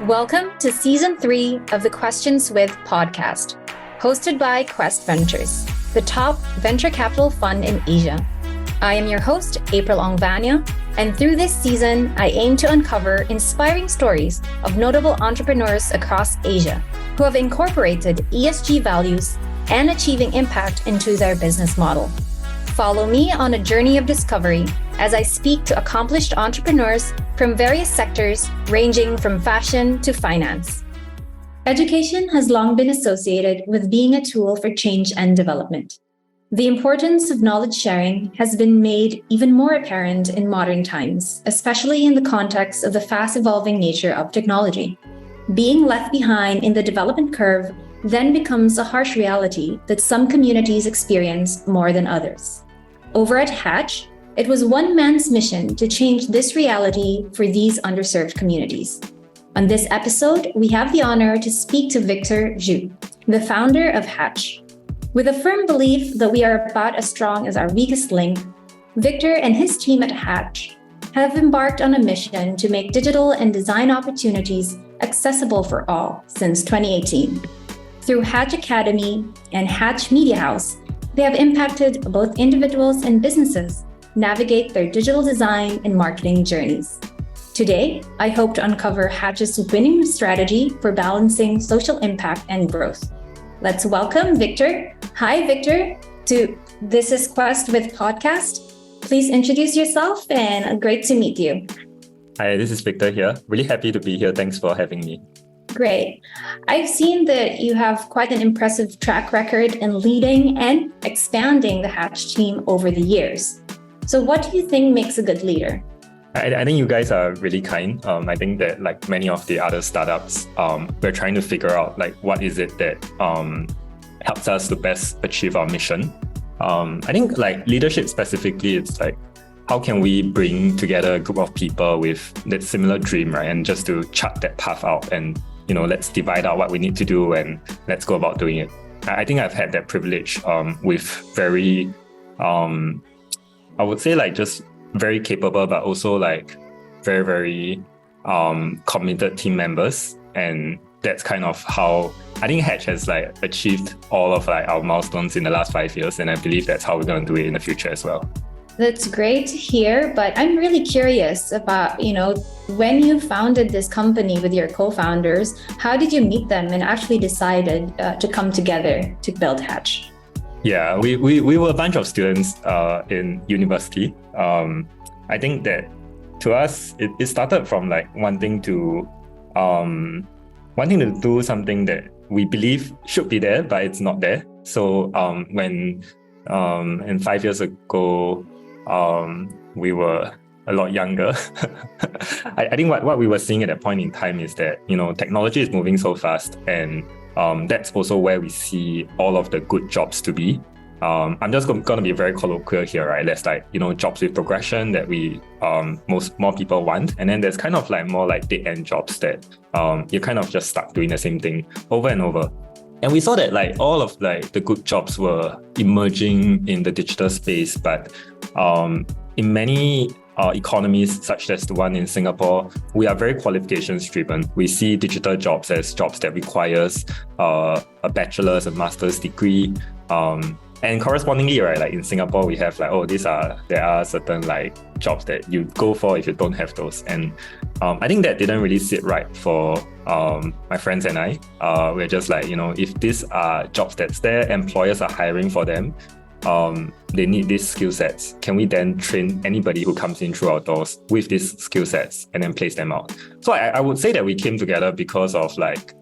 Welcome to Season 3 of the Questions With podcast, hosted by Quest Ventures, the top venture capital fund in Asia. I am your host, April Vano, and through this season, I aim to uncover inspiring stories of notable entrepreneurs across Asia who have incorporated ESG values and achieving impact into their business model. Follow me on a journey of discovery as I speak to accomplished entrepreneurs from various sectors ranging from fashion to finance. Education has long been associated with being a tool for change and development. The importance of knowledge sharing has been made even more apparent in modern times, especially in the context of the fast-evolving nature of technology. Being left behind in the development curve then becomes a harsh reality that some communities experience more than others. Over at Hatch, it was one man's mission to change this reality for these underserved communities. On this episode, we have the honor to speak to Victor Zhu, the founder of Hatch. With a firm belief that we are about as strong as our weakest link, Victor and his team at Hatch have embarked on a mission to make digital and design opportunities accessible for all since 2018. Through Hatch Academy and Hatch Media House, they have impacted both individuals and businesses navigate their digital design and marketing journeys. Today, I hope to uncover Hatch's winning strategy for balancing social impact and growth. Let's welcome Victor. Hi, Victor, to This is Quest with podcast. Please introduce yourself and great to meet you. Hi, this is Victor here. Really happy to be here. Thanks for having me. Great. I've seen that you have quite an impressive track record in leading and expanding the Hatch team over the years. So what do you think makes a good leader? I think you guys are really kind. I think that like many of the other startups, we're trying to figure out like what is it that helps us to best achieve our mission. I think like leadership specifically, it's like how can we bring together a group of people with that similar dream, right? And just to chart that path out and let's divide out what we need to do and let's go about doing it. I think I've had that privilege with very, I would say like just very capable, but also like very, very committed team members. And that's kind of how I think Hatch has like achieved all of like our milestones in the last 5 years. And I believe that's how we're going to do it in the future as well. That's great to hear, but I'm really curious about, when you founded this company with your co-founders, how did you meet them and actually decided to come together to build Hatch? Yeah, we were a bunch of students in university. I think that to us, it started from like wanting to do something that we believe should be there, but it's not there. So when 5 years ago, we were a lot younger. I think what we were seeing at that point in time is that, technology is moving so fast, and that's also where we see all of the good jobs to be. I'm just going to be very colloquial here, right? There's like, jobs with progression that we, more people want. And then there's kind of like more like dead-end jobs that you're kind of just stuck doing the same thing over and over. And we saw that like all of like the good jobs were emerging in the digital space, but in many economies such as the one in Singapore, we are very qualifications driven. We see digital jobs as jobs that requires a bachelor's and master's degree. And correspondingly, right, like in Singapore, we have like, there are certain like jobs that you go for if you don't have those. And I think that didn't really sit right for my friends and I. We're just like, if these are jobs that's there, employers are hiring for them, they need these skill sets. Can we then train anybody who comes in through our doors with these skill sets and then place them out? So I would say that we came together because of like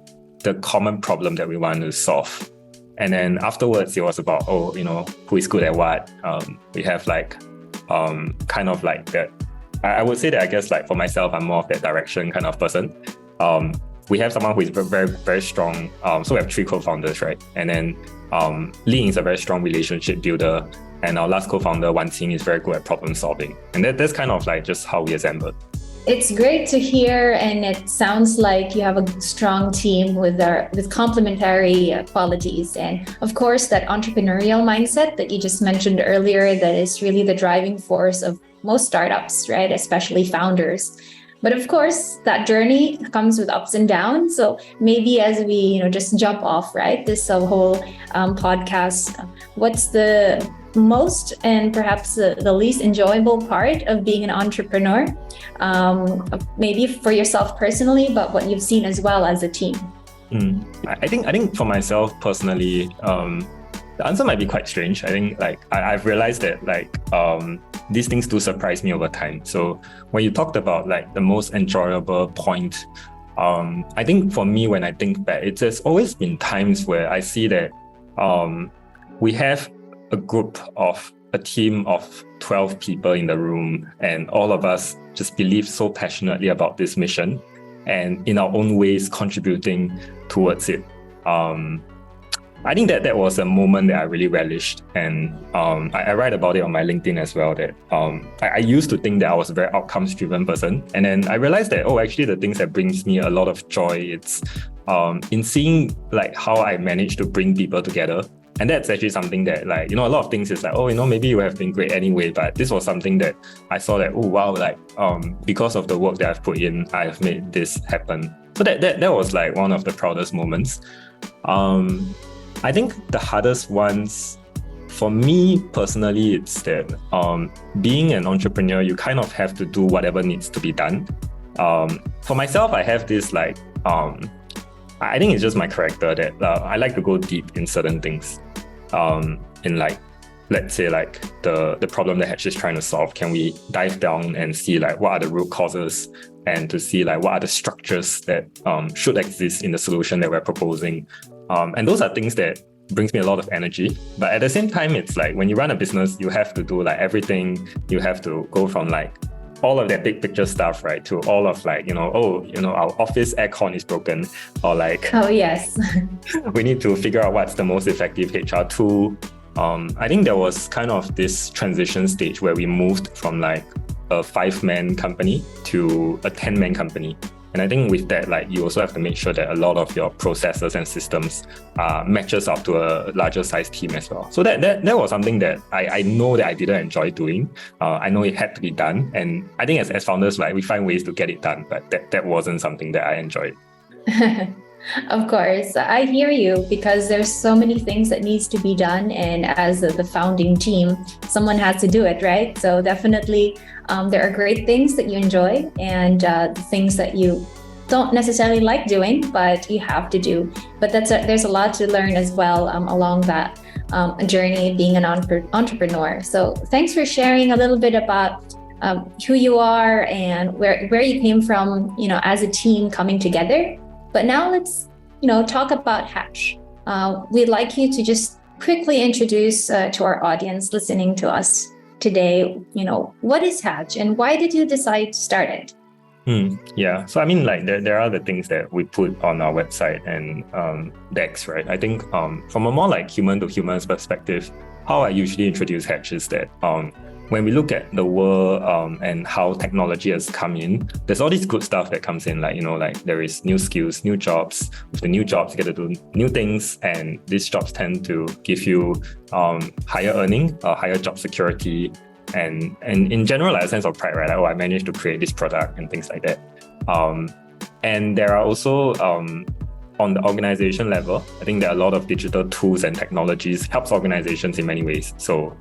the common problem that we want to solve. And then afterwards, it was about, who is good at what. We have like, kind of like that. I would say that I guess like for myself, I'm more of that direction kind of person. We have someone who is very, very strong. So we have 3 co-founders, right? And then Ling is a very strong relationship builder. And our last co-founder, Wan Qing, is very good at problem solving. And that's kind of like just how we assembled. It's great to hear, and it sounds like you have a strong team with complementary qualities, and of course that entrepreneurial mindset that you just mentioned earlier that is really the driving force of most startups, right? Especially founders. But of course, that journey comes with ups and downs. So maybe as we, just jump off, right, this whole podcast, what's the most and perhaps the least enjoyable part of being an entrepreneur? Maybe for yourself personally, but what you've seen as well as a team. I think for myself personally, the answer might be quite strange. I think I've realized that these things do surprise me over time. So when you talked about the most enjoyable point, I think for me, when I think back, it has always been times where I see that we have a team of 12 people in the room, and all of us just believe so passionately about this mission and in our own ways contributing towards it. I think that was a moment that I really relished, and I write about it on my LinkedIn as well, that I used to think that I was a very outcomes-driven person, and then I realized that, actually the things that brings me a lot of joy, it's in seeing how I managed to bring people together. And that's actually something that a lot of things is maybe you have been great anyway, but this was something that I saw that, because of the work that I've put in, I've made this happen. So that was one of the proudest moments. I think the hardest ones for me personally, it's that being an entrepreneur, you kind of have to do whatever needs to be done. For myself, I have this I think it's just my character that I like to go deep in certain things. In let's say the problem that Hatch is trying to solve, can we dive down and see what are the root causes, and to see what are the structures that should exist in the solution that we're proposing. And those are things that brings me a lot of energy. But at the same time, it's when you run a business, you have to do everything. You have to go from all of that big picture stuff, right, to all of our office aircon is broken, or oh yes, we need to figure out what's the most effective HR tool. I think there was kind of this transition stage where we moved from a 5-man company to a 10-man company. And I think with that, you also have to make sure that a lot of your processes and systems matches up to a larger size team as well. So that was something that I know that I didn't enjoy doing. I know it had to be done. And I think as founders, we find ways to get it done, but that wasn't something that I enjoyed. Of course, I hear you, because there's so many things that needs to be done, and as the founding team, someone has to do it, right? So definitely, there are great things that you enjoy, and the things that you don't necessarily like doing, but you have to do. But there's a lot to learn as well along that journey of being an entrepreneur. So thanks for sharing a little bit about who you are and where you came from, as a team coming together. But now let's, talk about Hatch. We'd like you to just quickly introduce to our audience listening to us today, what is Hatch and why did you decide to start it? Yeah. So I mean, there are the things that we put on our website and decks, right? I think from a more human to human perspective, how I usually introduce Hatch is that when we look at the world and how technology has come in, there's all this good stuff that comes in, there is new skills, new jobs. With the new jobs, you get to do new things, and these jobs tend to give you higher earning, higher job security, and in general, a sense of pride, right? I managed to create this product and things like that. And there are also on the organization level, I think there are a lot of digital tools and technologies helps organizations in many ways. So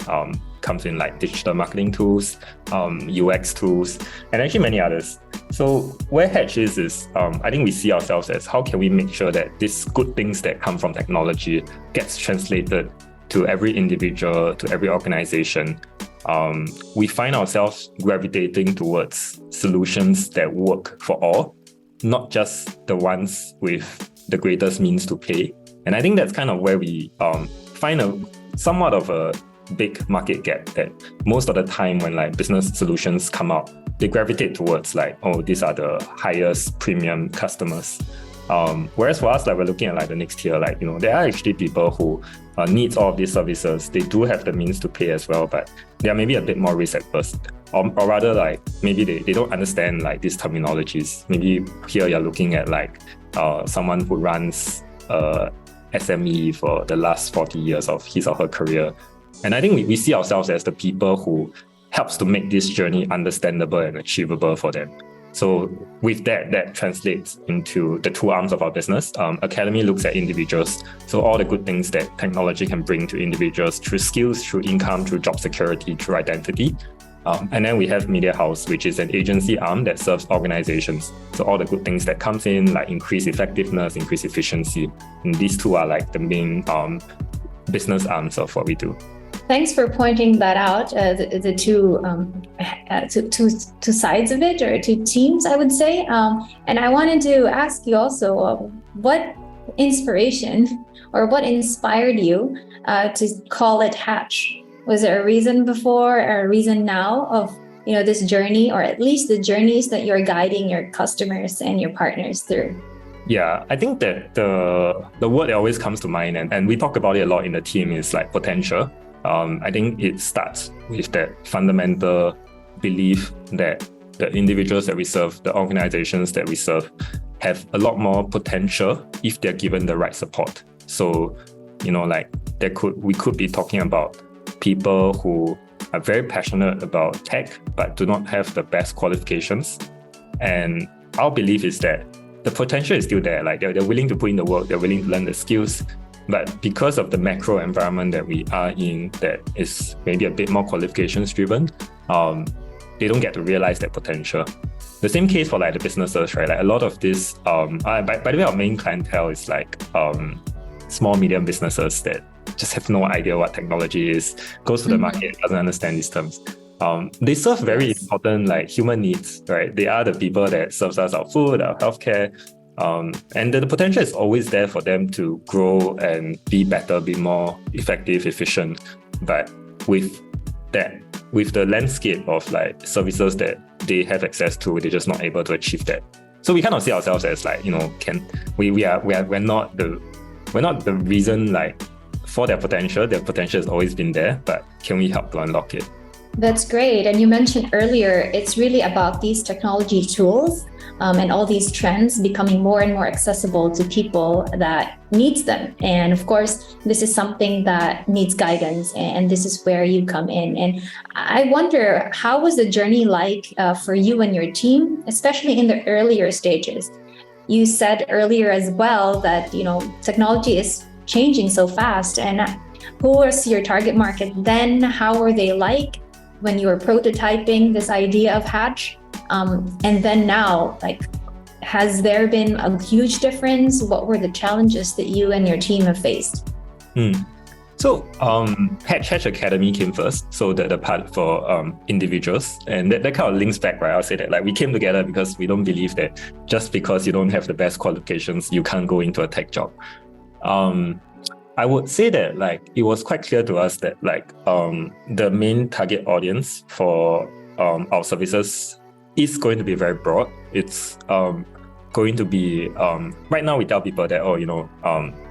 comes in digital marketing tools, UX tools, and actually many others. So where Hatch is I think we see ourselves as how can we make sure that these good things that come from technology gets translated to every individual, to every organization. We find ourselves gravitating towards solutions that work for all, not just the ones with the greatest means to pay. And I think that's kind of where we find somewhat of a big market gap, that most of the time when business solutions come out, they gravitate towards these are the highest premium customers. Whereas for us, we're looking at the next tier, there are actually people who needs all of these services. They do have the means to pay as well, but they are maybe a bit more risk adverse. Or rather, maybe they don't understand these terminologies. Maybe here you're looking at someone who runs SME for the last 40 years of his or her career. And I think we see ourselves as the people who helps to make this journey understandable and achievable for them. So with that translates into the two arms of our business. Academy looks at individuals. So all the good things that technology can bring to individuals through skills, through income, through job security, through identity. And then we have Media House, which is an agency arm that serves organizations. So all the good things that comes in, like increased effectiveness, increased efficiency. And these two are like the main business arms of what we do. Thanks for pointing that out, the two sides of it, or two teams, I would say. And I wanted to ask you also, what inspiration or what inspired you to call it Hatch? Was there a reason before or a reason now of this journey, or at least the journeys that you're guiding your customers and your partners through? Yeah, I think that the word that always comes to mind, and we talk about it a lot in the team, is like potential. I think it starts with that fundamental belief that the individuals that we serve, the organizations that we serve, have a lot more potential if they're given the right support. So, we could be talking about people who are very passionate about tech, but do not have the best qualifications. And our belief is that the potential is still there. Like they're willing to put in the work, they're willing to learn the skills. But because of the macro environment that we are in, that is maybe a bit more qualifications driven, they don't get to realize that potential. The same case for like the businesses, right? Like a lot of this, by the way, our main clientele is like small, medium businesses that just have no idea what technology is, goes to the market, doesn't understand these terms. They serve very important like human needs, right? They are the people that serves us our food, our healthcare. And the potential is always there for them to grow and be better, be more effective, efficient. But with the landscape of like services that they have access to, they're just not able to achieve that. So we kind of see ourselves as like, we're not the reason like for their potential. Their potential has always been there, but can we help to unlock it? That's great. And you mentioned earlier, it's really about these technology tools and all these trends becoming more and more accessible to people that needs them. And of course, this is something that needs guidance, and this is where you come in. And I wonder, how was the journey like for you and your team, especially in the earlier stages? You said earlier as well that, technology is changing so fast. And who was your target market then? How were they like when you were prototyping this idea of Hatch? And then now, like, has there been a huge difference? What were the challenges that you and your team have faced? So Hatch Academy came first, so the part for individuals, and that kind of links back, right? I'll say that like we came together because we don't believe that just because you don't have the best qualifications, you can't go into a tech job. I would say that like it was quite clear to us that like the main target audience for our services is going to be very broad. It's going to be right now we tell people that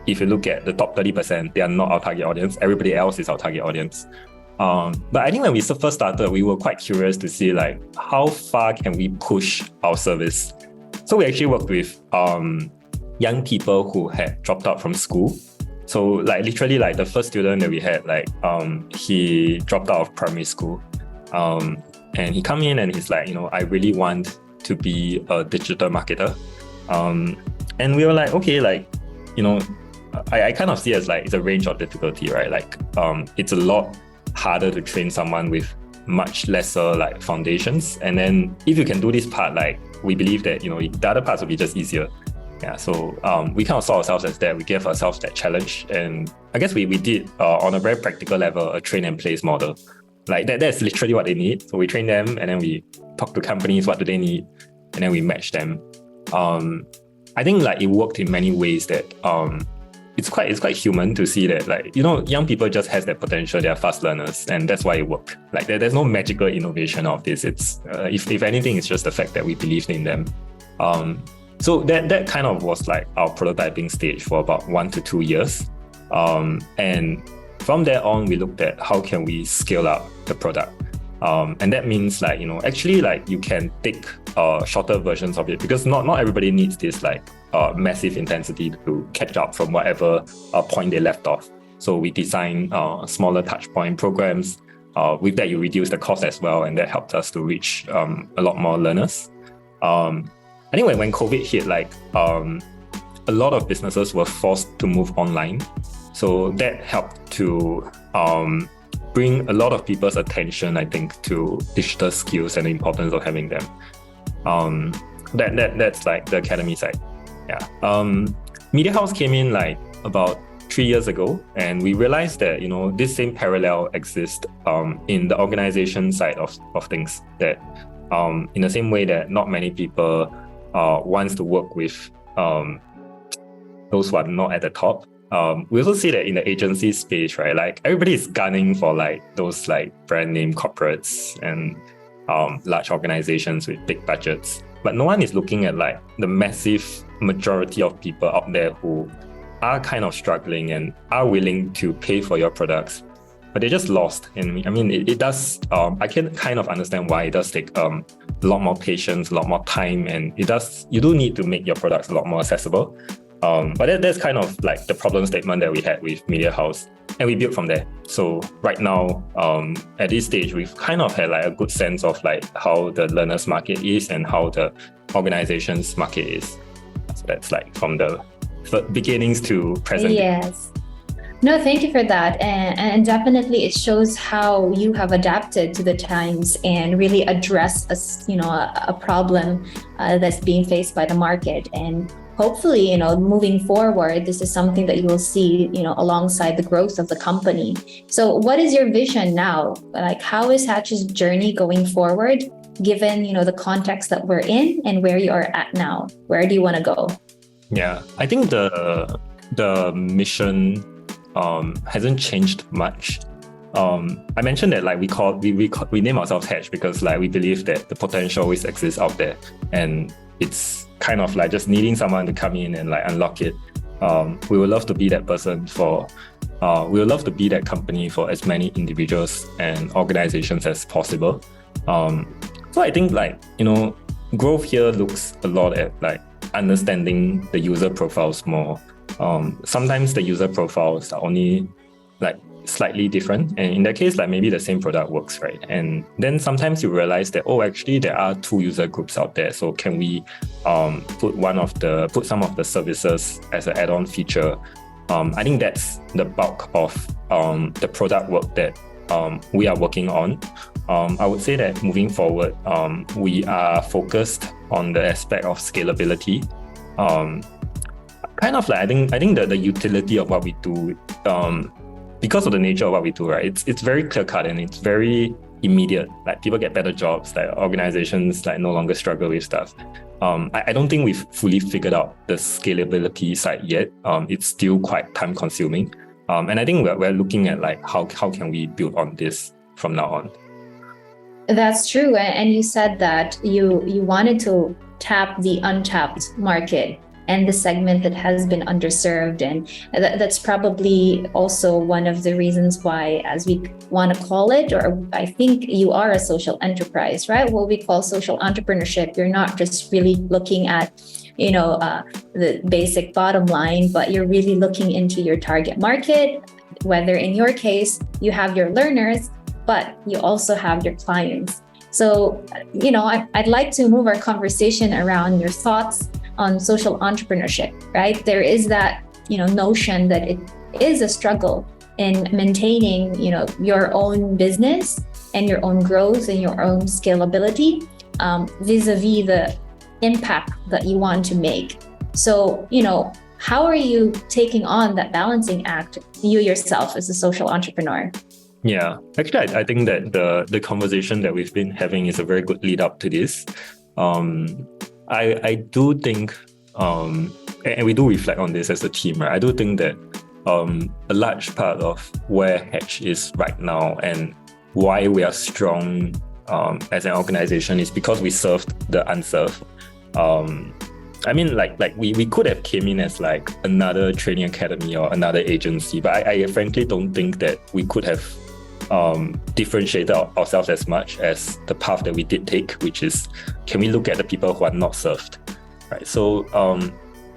if you look at the top 30%, they are not our target audience. Everybody else is our target audience. But I think when we first started, we were quite curious to see like how far can we push our service. So we actually worked with young people who had dropped out from school. So like literally like the first student that we had, like he dropped out of primary school. And he come in and he's like, I really want to be a digital marketer. And we were like, okay, like, I kind of see it as like it's a range of difficulty, right? Like it's a lot harder to train someone with much lesser like foundations. And then if you can do this part, like we believe that, the other parts will be just easier. Yeah, so we kind of saw ourselves as that. We gave ourselves that challenge. And I guess we did on a very practical level, a train and place model. Like that's literally what they need. So we train them and then we talk to companies, what do they need? And then we match them. I think like it worked in many ways that it's quite human to see that like, young people just has that potential. They are fast learners and that's why it worked. Like there's no magical innovation of this. It's if anything, it's just the fact that we believed in them. So that kind of was like our prototyping stage for about 1 to 2 years. And from there on, we looked at how can we scale up the product. And that means like, actually like you can take shorter versions of it because not everybody needs this like massive intensity to catch up from whatever point they left off. So we design smaller touch point programs. With that, you reduce the cost as well. And that helped us to reach a lot more learners. I think when COVID hit, a lot of businesses were forced to move online. So that helped to bring a lot of people's attention, I think, to digital skills and the importance of having them. That's like the academy side. Yeah. Media House came in like about 3 years ago, and we realized that this same parallel exists in the organization side of things. That in the same way that not many people wants to work with those who are not at the top. We also see that in the agency space, right? Like everybody is gunning for like those like brand name corporates and large organizations with big budgets. But no one is looking at like the massive majority of people out there who are kind of struggling and are willing to pay for your products, but they're just lost. And I mean, it does, I can kind of understand why it does take a lot more patience, a lot more time, and you do need to make your products a lot more accessible. But that's kind of like the problem statement that we had with Media House, and we built from there. So right now, at this stage, we've kind of had like a good sense of like how the learners market is and how the organization's market is. So that's like from the beginnings to present. Yes. No, thank you for that. And definitely it shows how you have adapted to the times and really addressed a problem that's being faced by the market. And hopefully, moving forward, this is something that you will see, alongside the growth of the company. So what is your vision now? Like, how is Hatch's journey going forward, given, the context that we're in and where you are at now? Where do you want to go? Yeah, I think the mission hasn't changed much. I mentioned that like we name ourselves Hatch because like we believe that the potential always exists out there, and it's kind of like just needing someone to come in and like unlock it. We would love to be that person we would love to be that company for as many individuals and organizations as possible. So I think like, growth here looks a lot at like understanding the user profiles more. Sometimes the user profiles are only like slightly different, and in that case, like maybe the same product works, right? And then sometimes you realize that actually there are two user groups out there. So can we put some of the services as an add-on feature? I think that's the bulk of the product work that we are working on. I would say that moving forward, we are focused on the aspect of scalability. Kind of like I think that the utility of what we do, because of the nature of what we do, right? It's very clear cut and it's very immediate. Like people get better jobs, like organizations like no longer struggle with stuff. I don't think we've fully figured out the scalability side yet. It's still quite time consuming. And I think we're looking at like how can we build on this from now on. That's true. And you said that you wanted to tap the untapped market and the segment that has been underserved. And that's probably also one of the reasons why, as we want to call it, or I think you are a social enterprise, right? What we call social entrepreneurship. You're not just really looking at, the basic bottom line, but you're really looking into your target market, whether in your case, you have your learners, but you also have your clients. So, I'd like to move our conversation around your thoughts on social entrepreneurship, right? There is that, notion that it is a struggle in maintaining, your own business and your own growth and your own scalability vis-a-vis the impact that you want to make. So, how are you taking on that balancing act, you yourself as a social entrepreneur? Yeah, actually, I think that the conversation that we've been having is a very good lead up to this. I do think, and we do reflect on this as a team, right? I do think that a large part of where Hatch is right now and why we are strong as an organization is because we served the unserved. I mean, we could have came in as like another training academy or another agency, but I frankly don't think that we could have differentiated ourselves as much as the path that we did take, which is, can we look at the people who are not served, right? So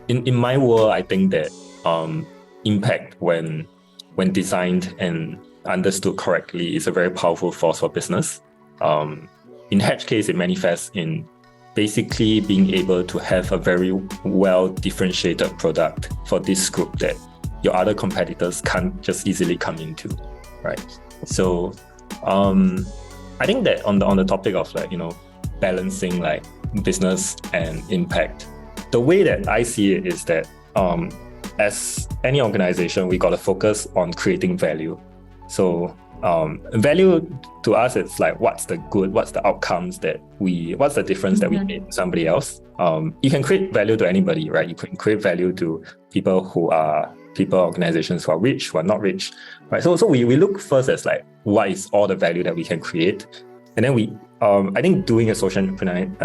in my world, I think that impact when designed and understood correctly is a very powerful force for business. In Hatch case, it manifests in basically being able to have a very well differentiated product for this group that your other competitors can't just easily come into, right? So I think that on the topic of balancing business and impact, the way that I see it is that as any organization, we got to focus on creating value. So value to us, it's what's the good, what's the outcomes what's the difference that we made to somebody else. You can create value to anybody, right? You can create value to organizations who are rich, who are not rich, right? So we look first as what is all the value that we can create. And then I think doing a social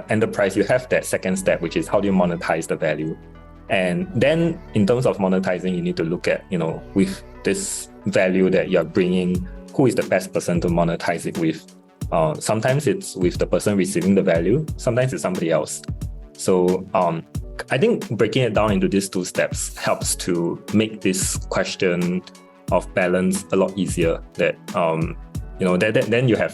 enterprise, you have that second step, which is how do you monetize the value? And then in terms of monetizing, you need to look at, with this value that you're bringing, who is the best person to monetize it with? Sometimes it's with the person receiving the value, sometimes it's somebody else. So I think breaking it down into these two steps helps to make this question of balance a lot easier. That then you have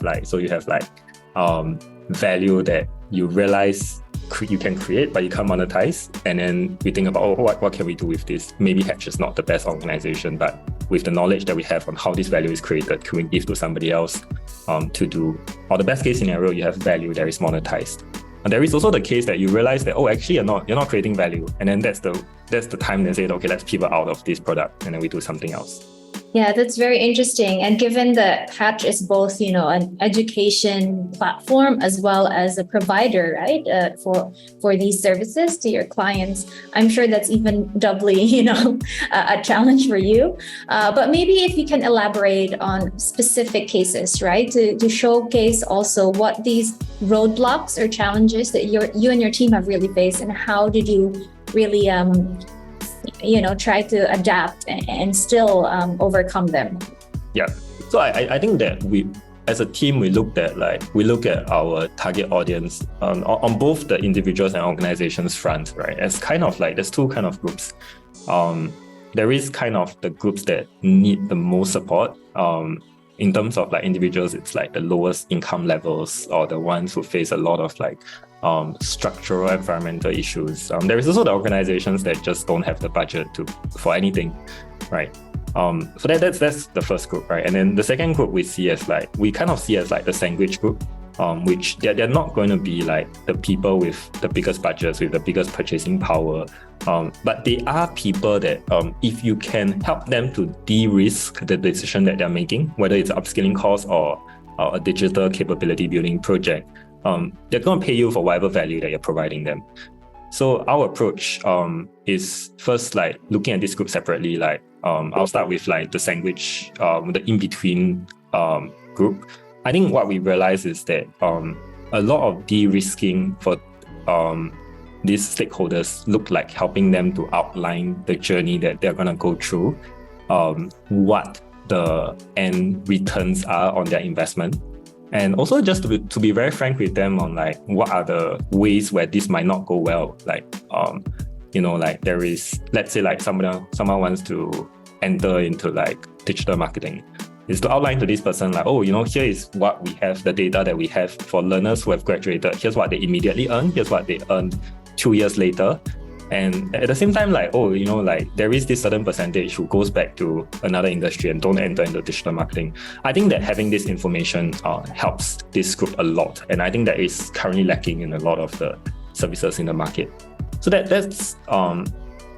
value that you realize you can create, but you can't monetize. And then we think about, what can we do with this? Maybe Hatch is not the best organization, but with the knowledge that we have on how this value is created, can we give to somebody else to do? Or the best case scenario, you have value that is monetized. And there is also the case that you realize that, actually you're not creating value. And then that's the time they say, okay, let's pivot out of this product and then we do something else. Yeah, that's very interesting. And given that Hatch is both, an education platform as well as a provider, right, for these services to your clients, I'm sure that's even doubly, a challenge for you. But maybe if you can elaborate on specific cases, right, to showcase also what these roadblocks or challenges that you and your team have really faced, and how did you really try to adapt and still overcome them. Yeah. So I think that we, as a team, we look at our target audience on both the individuals and organizations front, right? As kind of there's two kind of groups. There is kind of the groups that need the most support. In terms of individuals, it's the lowest income levels, or the ones who face a lot of structural environmental issues. There is also the organizations that just don't have the budget for anything, right? So that's the first group, right? And then the second group we kind of see as the sandwich group, which they're not going to be the people with the biggest budgets, with the biggest purchasing power, but they are people that if you can help them to de-risk the decision that they're making, whether it's an upskilling course or a digital capability building project, they're going to pay you for whatever value that you're providing them. So our approach is first looking at this group separately. I'll start with the sandwich, the in-between group. I think what we realize is that a lot of de-risking for these stakeholders look like helping them to outline the journey that they're going to go through, what the end returns are on their investment. And also just to be very frank with them on what are the ways where this might not go well. There is, let's say someone wants to enter into digital marketing, is to outline to this person here is what we have, the data that we have for learners who have graduated. Here's what they immediately earn. Here's what they earned 2 years later. And at the same time, there is this certain percentage who goes back to another industry and don't enter into digital marketing. I think that having this information helps this group a lot. And I think that is currently lacking in a lot of the services in the market. So that's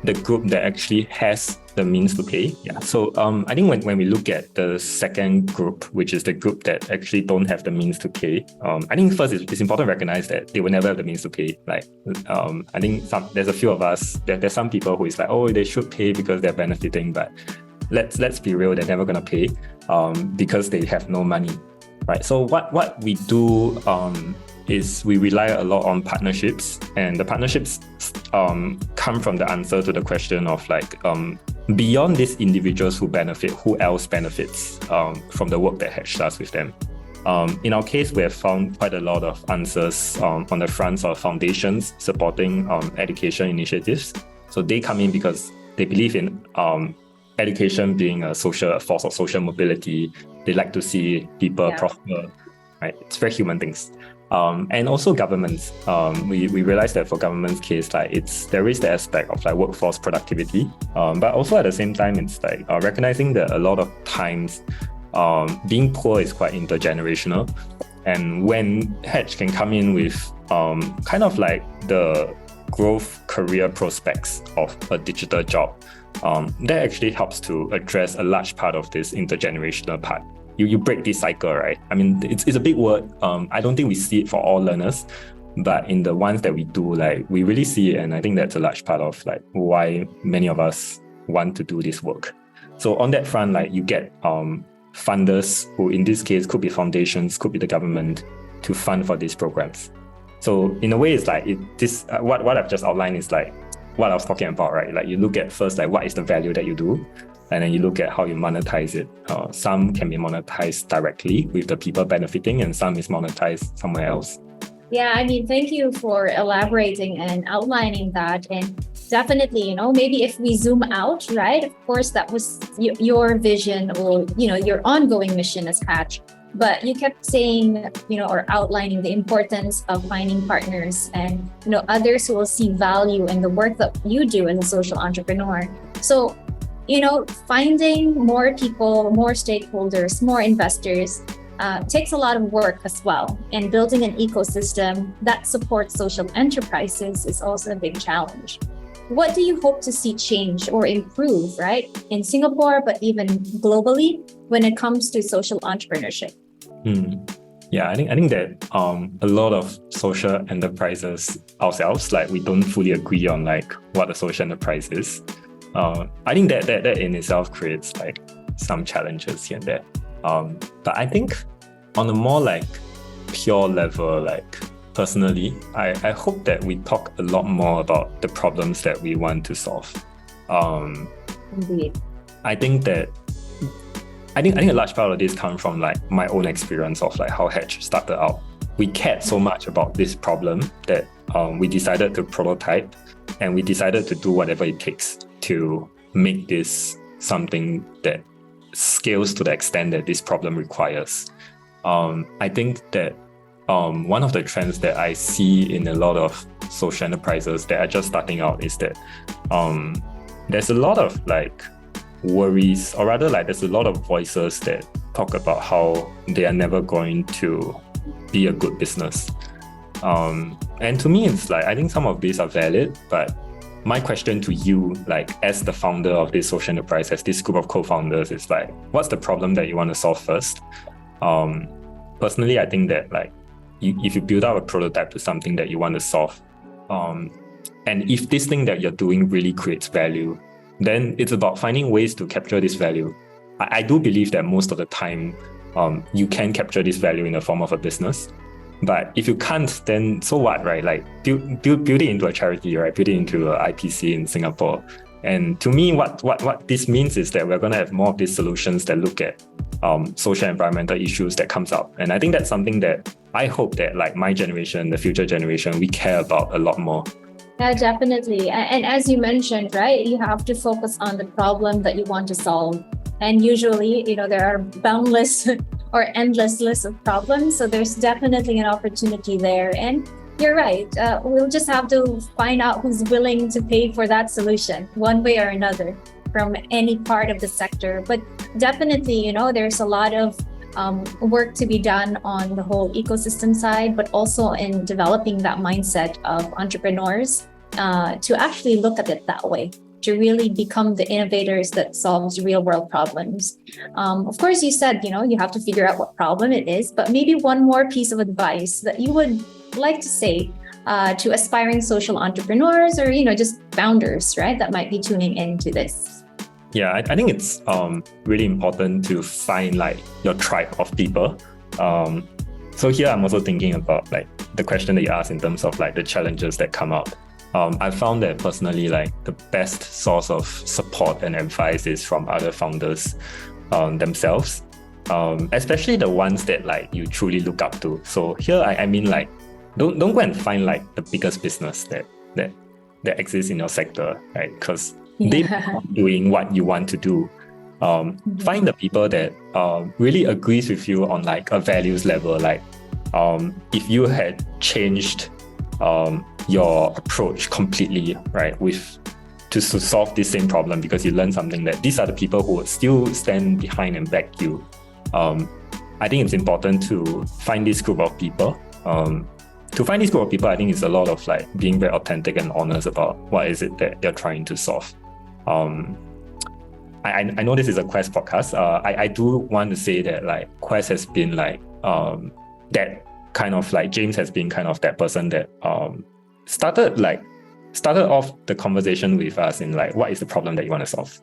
the group that actually has the means to pay. Yeah. So I think when we look at the second group, which is the group that actually don't have the means to pay, I think first it's important to recognize that they will never have the means to pay. I think there's a few of us, there's some people who is they should pay because they're benefiting, but let's be real, they're never gonna pay because they have no money, right? So what we do is we rely a lot on partnerships, and the partnerships come from the answer to the question of beyond these individuals who benefit, who else benefits from the work that Hatch does with them. In our case, we have found quite a lot of answers on the fronts of foundations supporting education initiatives. So they come in because they believe in education being a force of social mobility. They like to see people prosper, right? It's very human things. And also governments. We realized that for government's case, like there is the aspect of like workforce productivity, but also at the same time, it's like recognizing that a lot of times being poor is quite intergenerational. And when Hedge can come in with kind of like the growth career prospects of a digital job, that actually helps to address a large part of this intergenerational part. You break this cycle, right? I mean, it's a big word. I don't think we see it for all learners, but in the ones that we do, like we really see it, and I think that's a large part of like why many of us want to do this work. So on that front, like you get funders who, in this case, could be foundations, could be the government, to fund for these programs. So in a way, it's like what I've just outlined is like what I was talking about, right? Like you look at first, like what is the value that you do, and then you look at how you monetize it. Some can be monetized directly with the people benefiting, and some is monetized somewhere else. Yeah, I mean, thank you for elaborating and outlining that. And definitely, maybe if we zoom out, right? Of course, that was your vision or, your ongoing mission as Hatch. But you kept saying, or outlining the importance of finding partners and, others who will see value in the work that you do as a social entrepreneur. So, finding more people, more stakeholders, more investors takes a lot of work as well. And building an ecosystem that supports social enterprises is also a big challenge. What do you hope to see change or improve, right, in Singapore, but even globally when it comes to social entrepreneurship? Yeah, I think that a lot of social enterprises ourselves, like we don't fully agree on like what a social enterprise is. I think that in itself creates like some challenges here and there. But I think on a more like pure level, like personally, I hope that we talk a lot more about the problems that we want to solve. Indeed. I think a large part of this comes from like my own experience of like how Hedge started out. We cared so much about this problem that we decided to prototype, and we decided to do whatever it takes to make this something that scales to the extent that this problem requires. I think that one of the trends that I see in a lot of social enterprises that are just starting out is that there's a lot of like worries, or rather like there's a lot of voices that talk about how they are never going to be a good business. And to me, it's like, I think some of these are valid, but my question to you, like as the founder of this social enterprise, as this group of co-founders, is like, what's the problem that you want to solve first? Personally, I think that like if you build out a prototype to something that you want to solve, and if this thing that you're doing really creates value, then it's about finding ways to capture this value. I do believe that most of the time, you can capture this value in the form of a business. But if you can't, then so what, right? Like build it into a charity, right? Build it into an IPC in Singapore. And to me, what this means is that we're going to have more of these solutions that look at social and environmental issues that comes up. And I think that's something that I hope that like my generation, the future generation, we care about a lot more. Yeah, definitely. And as you mentioned, right, you have to focus on the problem that you want to solve. And usually, there are boundless or endless lists of problems. So there's definitely an opportunity there. And you're right. We'll just have to find out who's willing to pay for that solution one way or another from any part of the sector. But definitely, there's a lot of work to be done on the whole ecosystem side, but also in developing that mindset of entrepreneurs to actually look at it that way, to really become the innovators that solves real world problems. Of course, you said, you have to figure out what problem it is, but maybe one more piece of advice that you would like to say to aspiring social entrepreneurs or, just founders, right, that might be tuning into this. Yeah, I think it's really important to find like your tribe of people. So here I'm also thinking about like the question that you asked in terms of like the challenges that come up. I found that personally, like the best source of support and advice is from other founders themselves, especially the ones that like you truly look up to. So here, I mean like, don't go and find like the biggest business that exists in your sector, right? Because they're not doing what you want to do. Find the people that really agrees with you on like a values level. Like if you had changed your approach completely, right, to solve this same problem, because you learned something, that these are the people who would still stand behind and back you. I think it's important to find this group of people. To find this group of people, I think it's a lot of like being very authentic and honest about what is it that you're trying to solve. I know this is a Quest podcast. I do want to say that like Quest has been like that kind of like, James has been kind of that person that started off the conversation with us in like, what is the problem that you want to solve,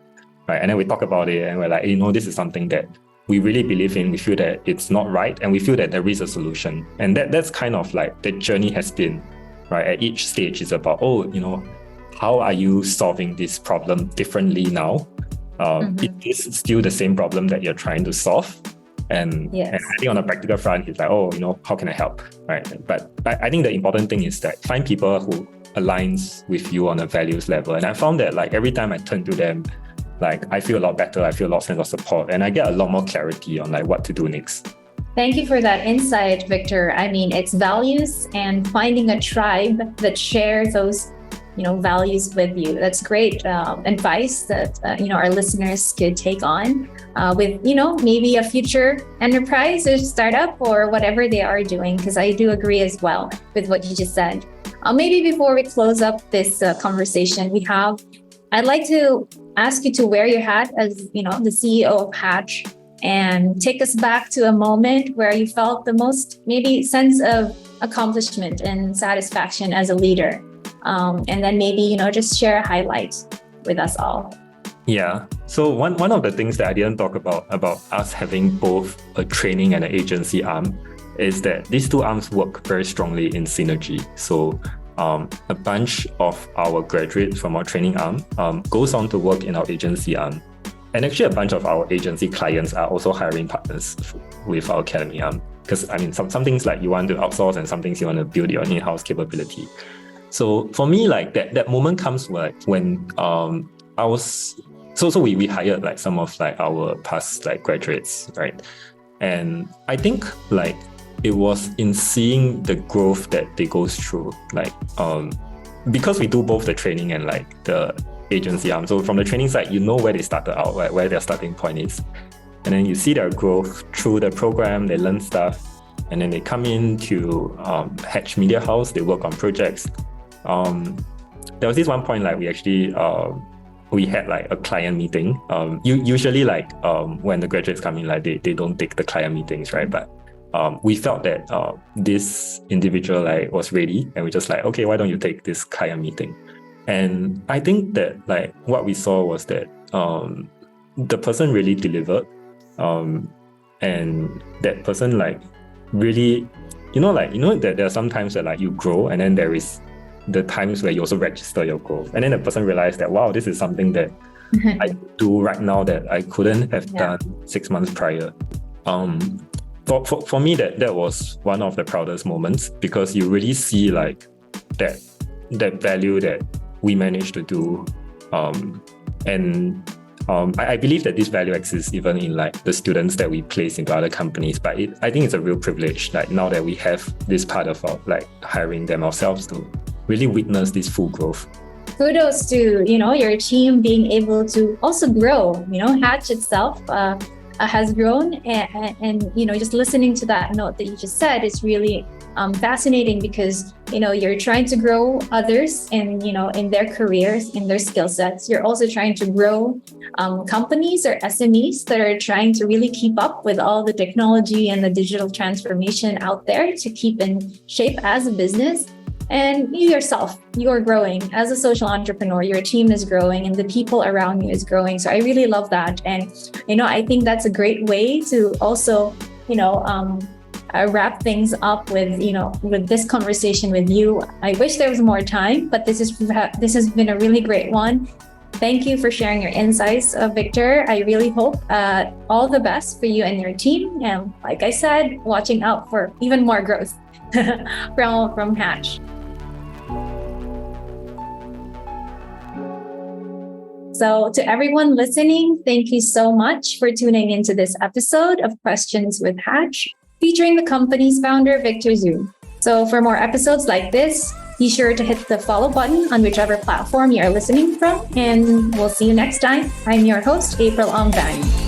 right? And then we talk about it and we're like, this is something that we really believe in. We feel that it's not right, and we feel that there is a solution. And that's kind of like the journey has been, right? At each stage is about, how are you solving this problem differently now? Is this still the same problem that you're trying to solve? And I think on a practical front, it's like, how can I help, right? But I think the important thing is that find people who aligns with you on a values level. And I found that like every time I turn to them, like I feel a lot better, I feel a lot sense of support, and I get a lot more clarity on like what to do next. Thank you for that insight, Victor. I mean, it's values and finding a tribe that shares those values with you. That's great advice that our listeners could take on with maybe a future enterprise or startup or whatever they are doing, because I do agree as well with what you just said. Maybe before we close up this conversation I'd like to ask you to wear your hat as the CEO of Hatch and take us back to a moment where you felt the most maybe sense of accomplishment and satisfaction as a leader. And then maybe, just share a highlight with us all. Yeah. So one of the things that I didn't talk about us having both a training and an agency arm is that these two arms work very strongly in synergy. So a bunch of our graduates from our training arm goes on to work in our agency arm. And actually a bunch of our agency clients are also hiring partners with our academy arm. Because I mean, some things like you want to outsource and some things you want to build your in-house capability. So for me, like that moment comes when I was so we hired like some of like our past like graduates, right? And I think like it was in seeing the growth that they go through, like because we do both the training and like the agency arm. So from the training side, where they started out, right, where their starting point is, and then you see their growth through the program. They learn stuff, and then they come into Hatch Media House. They work on projects. There was this one point like we actually we had like a client meeting. Usually like when the graduates come in, like they don't take the client meetings, right? But we felt that this individual like was ready, and we just like, okay, why don't you take this client meeting? And I think that like what we saw was that the person really delivered, and that person like really, that there are some times that like you grow, and then there is the times where you also register your growth, and then the person realized that, wow, this is something that I do right now that I couldn't have done 6 months prior. For me, that was one of the proudest moments, because you really see like that value that we managed to do, and I believe that this value exists even in like the students that we place into other companies. But I think it's a real privilege, like now that we have this part of our, like hiring them ourselves, to really witness this full growth. Kudos to your team being able to also grow. Hatch itself has grown, and just listening to that note that you just said is really fascinating, because you're trying to grow others in in their careers, in their skill sets. You're also trying to grow companies or SMEs that are trying to really keep up with all the technology and the digital transformation out there to keep in shape as a business. And you yourself, you're growing as a social entrepreneur. Your team is growing, and the people around you is growing. So I really love that, and I think that's a great way to also wrap things up with with this conversation with you. I wish there was more time, but this has been a really great one. Thank you for sharing your insights, Victor. I really hope all the best for you and your team. And like I said, watching out for even more growth from Hatch. So to everyone listening, thank you so much for tuning into this episode of Questions with Hatch. If featuring the company's founder, Victor Zhu. So for more episodes like this, be sure to hit the follow button on whichever platform you are listening from, and we'll see you next time. I'm your host, April Ong Vano.